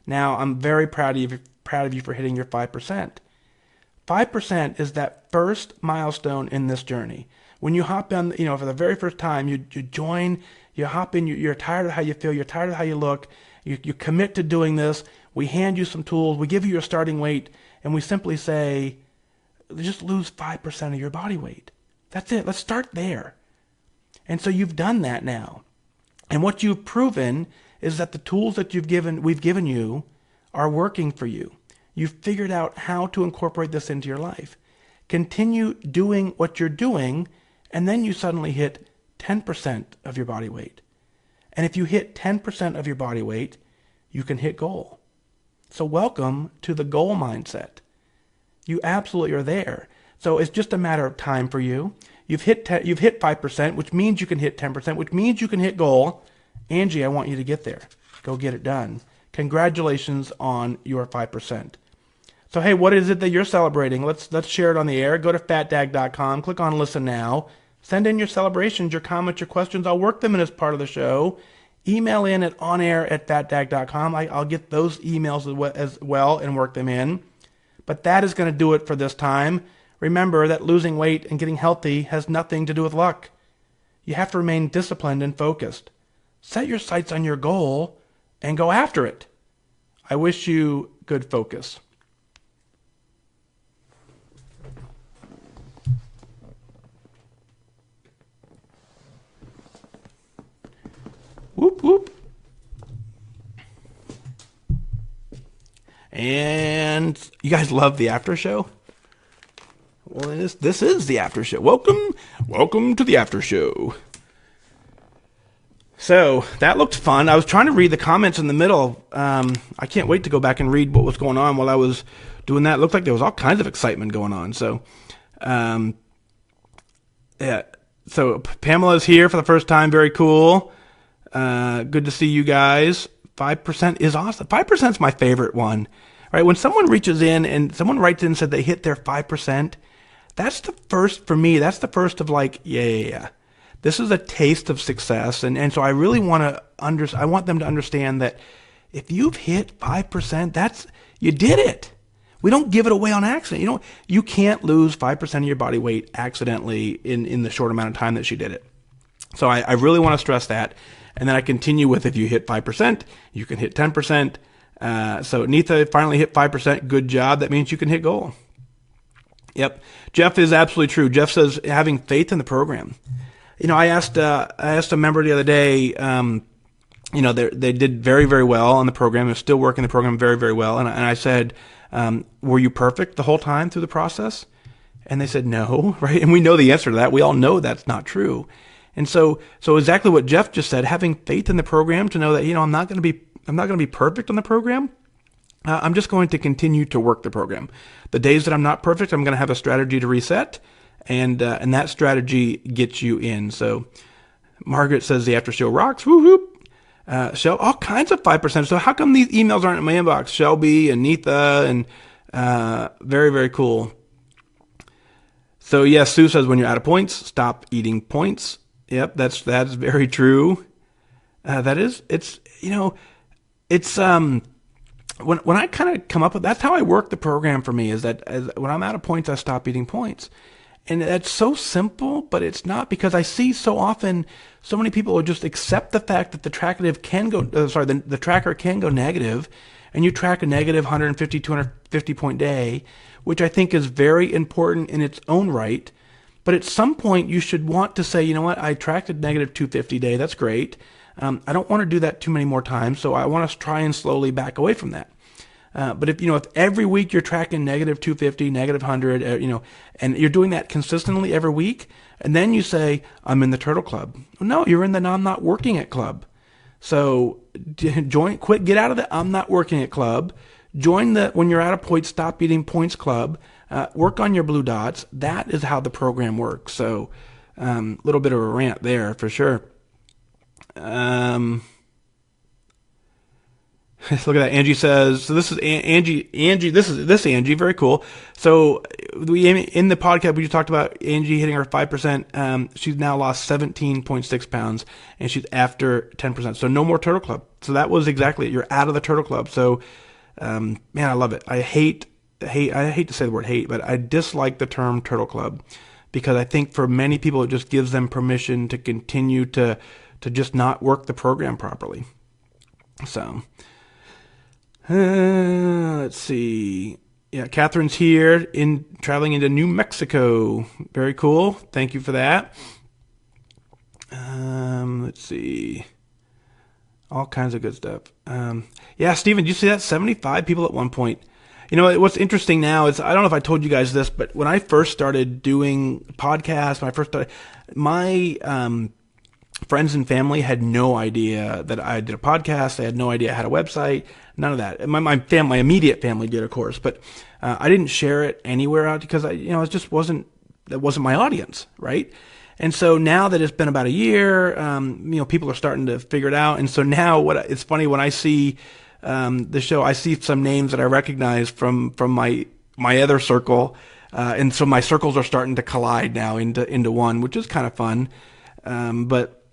Now, I'm very proud of you for hitting your 5%. 5% is that first milestone in this journey. When you hop on, for the very first time, you join, you hop in, you're tired of how you feel, you're tired of how you look, you commit to doing this, we hand you some tools, we give you your starting weight, and we simply say, just lose 5% of your body weight. That's it. Let's start there. And so you've done that now. And what you've proven is that the tools that we've given you are working for you. You've figured out how to incorporate this into your life. Continue doing what you're doing, and then you suddenly hit 10% of your body weight. And if you hit 10% of your body weight, you can hit goal. So welcome to the goal mindset. You absolutely are there. So it's just a matter of time for you. You've hit 5%, which means you can hit 10%, which means you can hit goal. Angie, I want you to get there. Go get it done. Congratulations on your 5%. So hey, what is it that you're celebrating? Let's share it on the air. Go to FatDag.com, click on Listen Now. Send in your celebrations, your comments, your questions. I'll work them in as part of the show. Email in at onair@fatdag.com. I'll get those emails as well and work them in. But that is going to do it for this time. Remember that losing weight and getting healthy has nothing to do with luck. You have to remain disciplined and focused. Set your sights on your goal and go after it. I wish you good focus. Whoop, whoop. And you guys love the after show? Well, this is the after show. Welcome to the after show. So that looked fun. I was trying to read the comments in the middle. I can't wait to go back and read what was going on while I was doing that. It looked like there was all kinds of excitement going on. So, yeah. So Pamela's here for the first time. Very cool. Good to see you guys. 5% is awesome. 5% is my favorite one. Right? When someone reaches in and someone writes in and said they hit their 5%, that's the first, for me, that's the first of like, yeah. This is a taste of success. And so I really want I want them to understand that if you've hit 5%, you did it. We don't give it away on accident. You can't lose 5% of your body weight accidentally in the short amount of time that she did it. So I really want to stress that. And then I continue with, if you hit 5%, you can hit 10%. So Neetha finally hit 5%. Good job. That means you can hit goal. Yep. Jeff is absolutely true. Jeff says having faith in the program. I asked a member the other day, they did very, very well on the program. They're still working the program very, very well. And I said, were you perfect the whole time through the process? And they said no, right? And we know the answer to that. We all know that's not true. And so exactly what Jeff just said, having faith in the program to know that, I'm not going to be perfect on the program. I'm just going to continue to work the program. The days that I'm not perfect, I'm going to have a strategy to reset. And that strategy gets you in. So Margaret says the after show rocks. Woo whoop. All kinds of 5%. So how come these emails aren't in my inbox? Shelby and Neetha and very, very cool. So yes, Sue says when you're out of points, stop eating points. Yep, that's very true. It's when I kind of come up with, that's how I work the program for me, is that when I'm out of points, I stop eating points. And that's so simple, but it's not, because I see so often so many people will just accept the fact that the tracker can go negative, and you track a negative 150, 250 point day, which I think is very important in its own right. But at some point you should want to say, you know what, I tracked a negative 250 day. That's great. I don't want to do that too many more times. So I want to try and slowly back away from that. But if every week you're tracking negative 250, negative 100, and you're doing that consistently every week, and then you say, I'm in the Turtle Club. No, you're in the I'm not working it club. So get out of the I'm not working it club. Join the when you're out of points, stop eating points club. Work on your blue dots. That is how the program works. So a little bit of a rant there for sure. Look at that. Angie says, so this is Angie, this is Angie. Very cool. So in the podcast, we just talked about Angie hitting her 5%. She's now lost 17.6 pounds, and she's after 10%. So no more Turtle Club. So that was exactly it. You're out of the Turtle Club. So, man, I love it. I hate to say the word hate, but I dislike the term Turtle Club, because I think for many people, it just gives them permission to continue to just not work the program properly. So, let's see. Yeah, Catherine's here traveling into New Mexico. Very cool. Thank you for that. Let's see. All kinds of good stuff. Yeah, Steven, did you see that? 75 people at one point. What's interesting now is, I don't know if I told you guys this, but when I first started doing podcasts, my friends and family had no idea that I did a podcast. They had no idea I had a website. None of that. My family, my immediate family did, of course, but I didn't share it anywhere out because it just wasn't my audience, right? And so now that it's been about a year, people are starting to figure it out. And so now it's funny when I see the show, I see some names that I recognize from my other circle, and so my circles are starting to collide now into one, which is kind of fun. But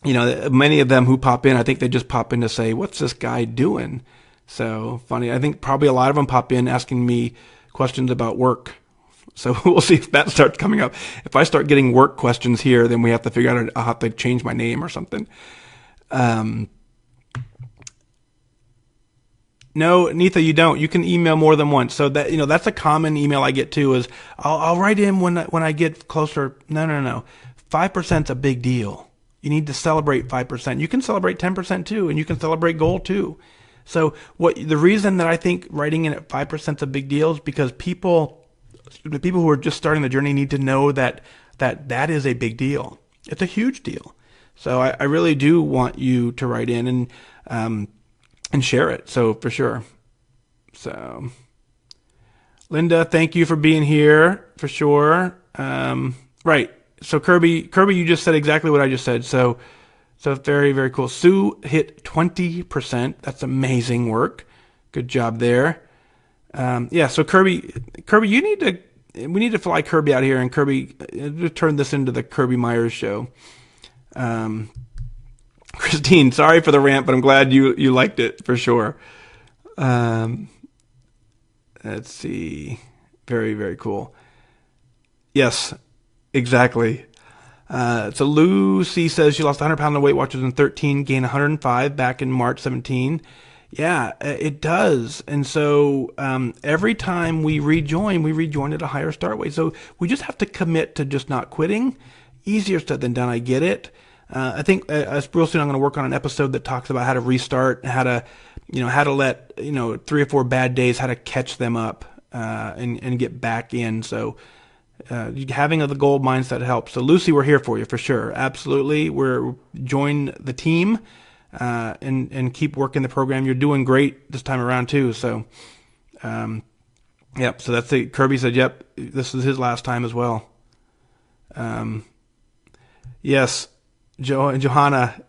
many of them who pop in, I think they just pop in to say, "What's this guy doing?" So funny. I think probably a lot of them pop in asking me questions about work. So we'll see if that starts coming up. If I start getting work questions here, then we have to figure out, I'll have to change my name or something. No, Neetha, you don't. You can email more than once. So that's a common email I get too, is I'll write in when I get closer. No. 5%'s a big deal. You need to celebrate 5%. You can celebrate 10% too, and you can celebrate goal too. So the reason that I think writing in at 5% is a big deal is because the people who are just starting the journey need to know that is a big deal. It's a huge deal. So I really do want you to write in and share it. So for sure. So Linda, thank you for being here for sure. Right. So Kirby, you just said exactly what I just said. So very, very cool. Sue hit 20%. That's amazing work. Good job there. So Kirby, we need to fly Kirby out here, and Kirby, turn this into the Kirby Myers show. Christine, sorry for the rant, but I'm glad you liked it for sure. Let's see. Very, very cool. Yes, exactly. So Lucy says she lost 100 pounds of Weight Watchers in 13, gained 105 back in March 17. Yeah, it does. And so every time we rejoin at a higher start weight. So we just have to commit to just not quitting. Easier said than done. I get it. I think real soon I'm going to work on an episode that talks about how to restart, how to let 3 or 4 bad days, how to catch them up and get back in. So having the goal mindset helps. So Lucy, we're here for you for sure. Absolutely. Join the team. And keep working the program. You're doing great this time around too. So, yep. So that's it. Kirby said, yep, this is his last time as well. Yes, Johanna,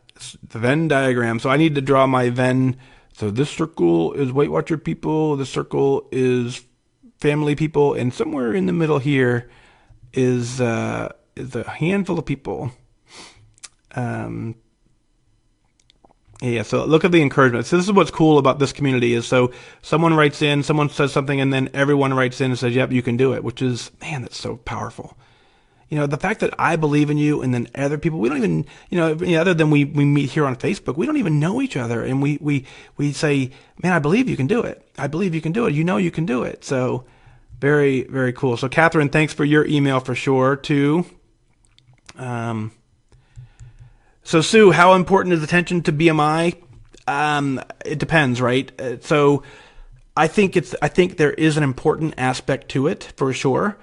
the Venn diagram. So I need to draw my Venn. So this circle is Weight Watcher people. This circle is family people. And somewhere in the middle here is a handful of people. Yeah, so look at the encouragement. So this is what's cool about this community is so someone writes in, someone says something, and then everyone writes in and says, yep, you can do it, which is, man, that's so powerful. The fact that I believe in you and then other people, we don't even, other than we meet here on Facebook, we don't even know each other. And we say, man, I believe you can do it. I believe you can do it. You can do it. So very, very cool. So Catherine, thanks for your email for sure too. So Sue, how important is attention to BMI? It depends, right? So I think there is an important aspect to it for sure.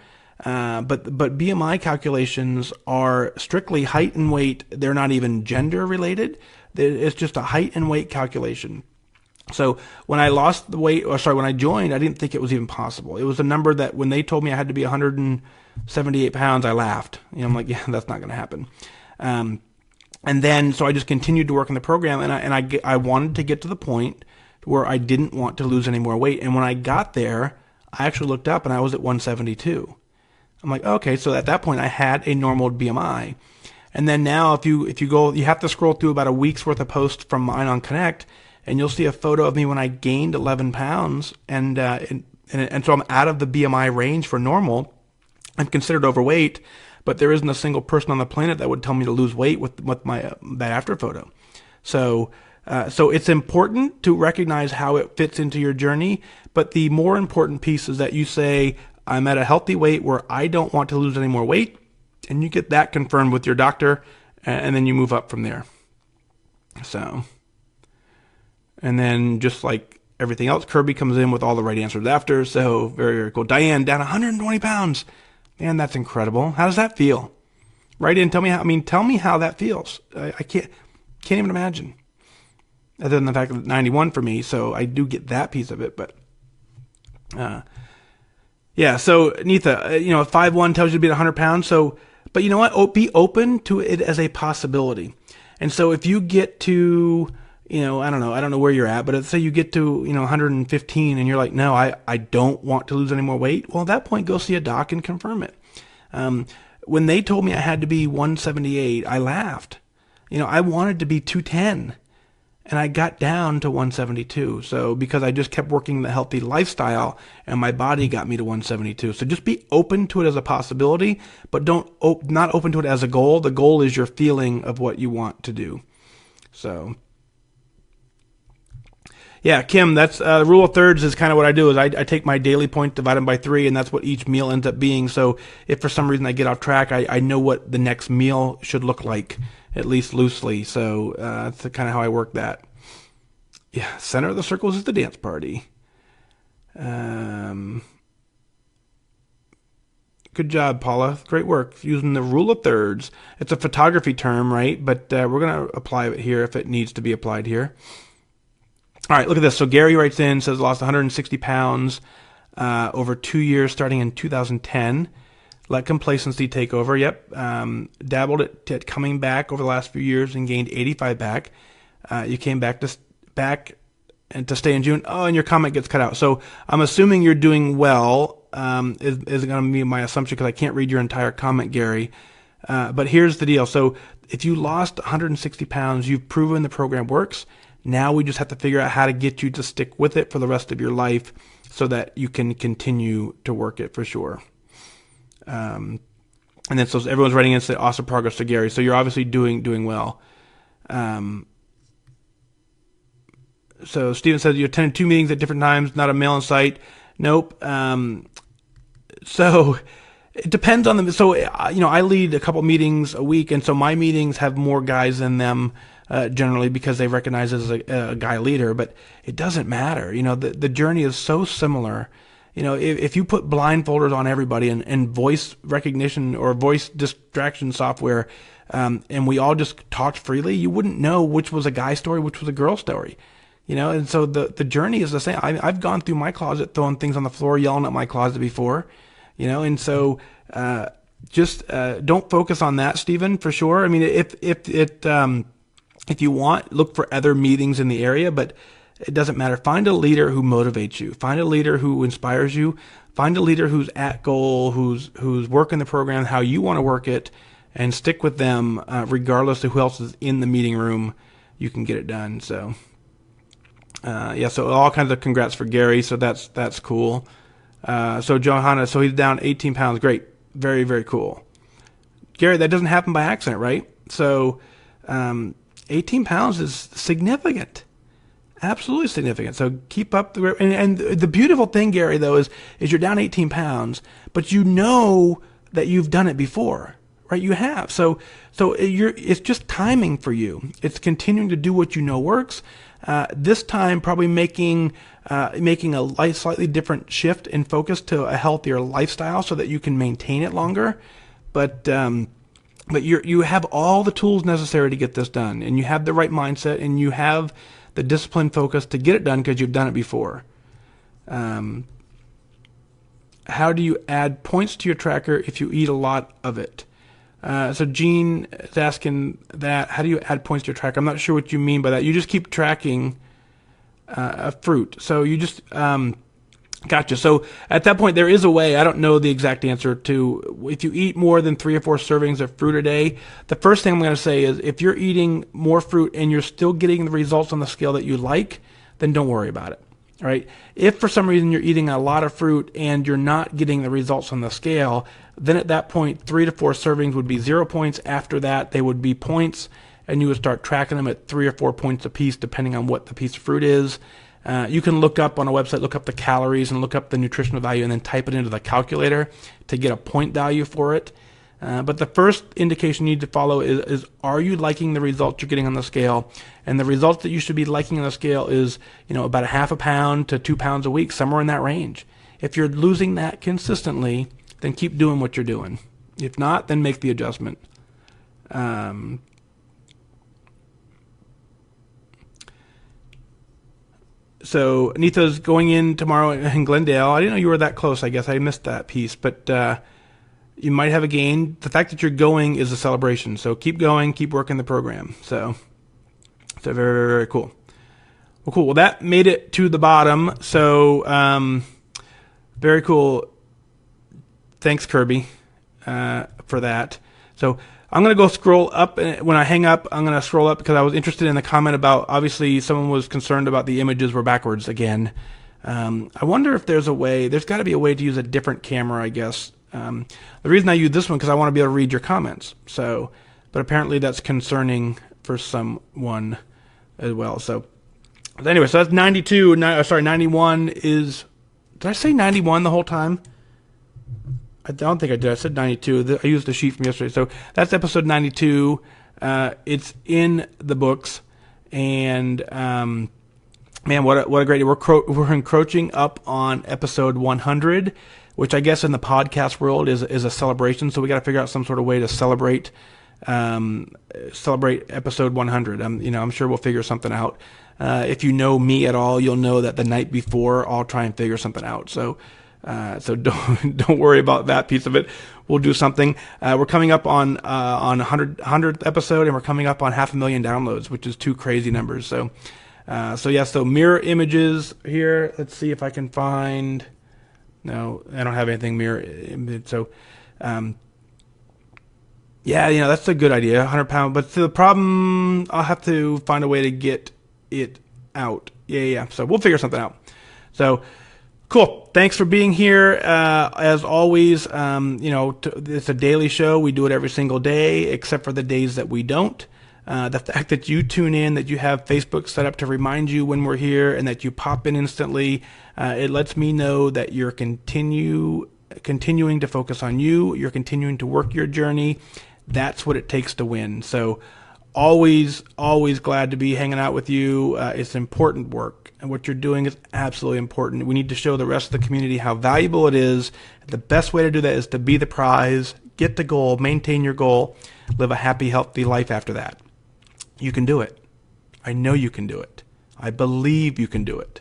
But BMI calculations are strictly height and weight. They're not even gender related. It's just a height and weight calculation. So when I lost the weight, when I joined, I didn't think it was even possible. It was a number that when they told me I had to be 178 pounds, I laughed. I'm like, yeah, that's not going to happen. And then, so I just continued to work in the program, and I wanted to get to the point where I didn't want to lose any more weight. And when I got there, I actually looked up and I was at 172. I'm like, okay, so at that point I had a normal BMI. And then now if you go, you have to scroll through about a week's worth of posts from mine on Connect, and you'll see a photo of me when I gained 11 pounds. And so I'm out of the BMI range for normal. I'm considered overweight, but there isn't a single person on the planet that would tell me to lose weight with my that after photo. So it's important to recognize how it fits into your journey. But the more important piece is that you say, I'm at a healthy weight where I don't want to lose any more weight, and you get that confirmed with your doctor, and then you move up from there. So, and then just like everything else, Kirby comes in with all the right answers after. So very, very cool. Diane, down 120 pounds. Man, that's incredible. How does that feel? Write in. Tell me how that feels. I can't even imagine. other than the fact that it's 91 for me, so I do get that piece of it. But yeah, so Neetha, 5'1" tells you to be at 100 pounds. So, but you know what? Be open to it as a possibility. And so if you get to, I don't know where you're at, but let's say you get to, 115 and you're like, no, I don't want to lose any more weight. Well, at that point, go see a doc and confirm it. When they told me I had to be 178, I laughed. I wanted to be 210. And I got down to 172. So because I just kept working the healthy lifestyle and my body got me to 172. So just be open to it as a possibility, but not open to it as a goal. The goal is your feeling of what you want to do. So yeah, Kim, that's the rule of thirds is kind of what I do is I take my daily point, divide them by 3, and that's what each meal ends up being. So if for some reason I get off track, I know what the next meal should look like, at least loosely. So that's kind of how I work that. Yeah, center of the circles is the dance party. Good job, Paula. Great work using the rule of thirds. It's a photography term, right? But we're going to apply it here if it needs to be applied here. All right, look at this. So Gary writes in, says lost 160 pounds over 2 years starting in 2010. Let complacency take over. Yep. Dabbled at coming back over the last few years and gained 85 back. You came back and to stay in June. Oh, and your comment gets cut out. So I'm assuming you're doing well, is going to be my assumption because I can't read your entire comment, Gary. But here's the deal. So if you lost 160 pounds, you've proven the program works. Now we just have to figure out how to get you to stick with it for the rest of your life so that you can continue to work it for sure. And then so everyone's writing in and say awesome progress to Gary. So you're obviously doing well. So Steven says you attended 2 meetings at different times, not a male in sight. Nope. So it depends on them. So, I lead a couple meetings a week, and so my meetings have more guys in them generally because they recognize as a guy leader, but it doesn't matter. The journey is so similar. If you put blindfolders on everybody and voice recognition or voice distraction software, and we all just talked freely, you wouldn't know which was a guy story, which was a girl story. And so the journey is the same. I've gone through my closet, throwing things on the floor, yelling at my closet before, and so just don't focus on that, Stephen, for sure. I mean, if you want, look for other meetings in the area, but it doesn't matter. Find a leader who motivates you. Find a leader who inspires you. Find a leader who's at goal, who's working the program how you want to work it, and stick with them regardless of who else is in the meeting room. You can get it done. So. So all kinds of congrats for Gary. So that's cool. So Johanna, so he's down 18 pounds. Great. Very, very cool. Gary, that doesn't happen by accident, right? So, 18 pounds is significant. Absolutely significant. So keep up and the beautiful thing, Gary, though, is you're down 18 pounds, but you know that you've done it before, right? You have. So it's just timing for you. It's continuing to do what you know works. This time probably making a slightly different shift in focus to a healthier lifestyle so that you can maintain it longer. But you have all the tools necessary to get this done, and you have the right mindset, and you have the discipline focus to get it done because you've done it before. How do you add points to your tracker if you eat a lot of it? So Gene is asking that, how do you add points to your tracker? I'm not sure what you mean by that. You just keep tracking fruit. So you just, gotcha. So at that point, there is a way, I don't know the exact answer to, if you eat more than 3 or 4 servings of fruit a day, the first thing I'm going to say is if you're eating more fruit and you're still getting the results on the scale that you like, then don't worry about it. All right. If for some reason you're eating a lot of fruit and you're not getting the results on the scale, then at that point, 3 to 4 servings would be 0 points. After that, they would be points, and you would start tracking them at 3 or 4 points a piece, depending on what the piece of fruit is. You can look up on a website, look up the calories and look up the nutritional value and then type it into the calculator to get a point value for it. But the first indication you need to follow is are you liking the results you're getting on the scale? And the results that you should be liking on the scale is, about a half a pound to 2 pounds a week, somewhere in that range. If you're losing that consistently, then keep doing what you're doing. If not, then make the adjustment. So Anita's going in tomorrow in Glendale. I didn't know you were that close. I guess I missed that piece, but you might have a gain. The fact that you're going is a celebration. So keep going, keep working the program. So very, very, very cool. Well, cool. Well, that made it to the bottom. So very cool. Thanks, Kirby, for that. So I'm going to go scroll up. When I hang up, I'm going to scroll up because I was interested in the comment about, obviously, someone was concerned about the images were backwards again. I wonder if there's a way. There's got to be a way to use a different camera, I guess. The reason I use this one because I want to be able to read your comments. So, but apparently that's concerning for someone as well. So anyway, so that's 92. Sorry, 91 is. Did I say 91 the whole time? I don't think I did. I said 92. I used the sheet from yesterday. So that's episode 92. It's in the books. And, man, what a great day. We're encroaching up on episode 100, which I guess in the podcast world is a celebration. So we got to figure out some sort of way to celebrate episode 100. I'm sure we'll figure something out. If you know me at all, you'll know that the night before I'll try and figure something out. So don't worry about that piece of it. We'll do something. We're coming up on 100th episode, and we're coming up on 500,000 downloads, which is two crazy numbers. So mirror images here. Let's see if I can find. No, I don't have anything mirror image. So, yeah, that's a good idea. 100 pound, but the problem, I'll have to find a way to get it out. Yeah. So we'll figure something out. So. Cool. Thanks for being here. As always, it's a daily show. We do it every single day, except for the days that we don't. The fact that you tune in, that you have Facebook set up to remind you when we're here, and that you pop in instantly, it lets me know that you're continuing to focus on you. You're continuing to work your journey. That's what it takes to win. So always glad to be hanging out with you. It's important work. And what you're doing is absolutely important. We need to show the rest of the community how valuable it is. The best way to do that is to be the prize, get the goal, maintain your goal, live a happy, healthy life after that. You can do it. I know you can do it. I believe you can do it.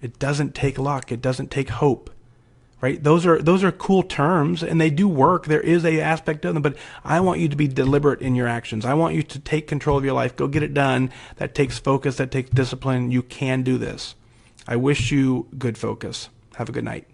It doesn't take luck. It doesn't take hope. Right? Those are cool terms, and they do work. There is a aspect of them, but I want you to be deliberate in your actions. I want you to take control of your life. Go get it done. That takes focus. That takes discipline. You can do this. I wish you good focus. Have a good night.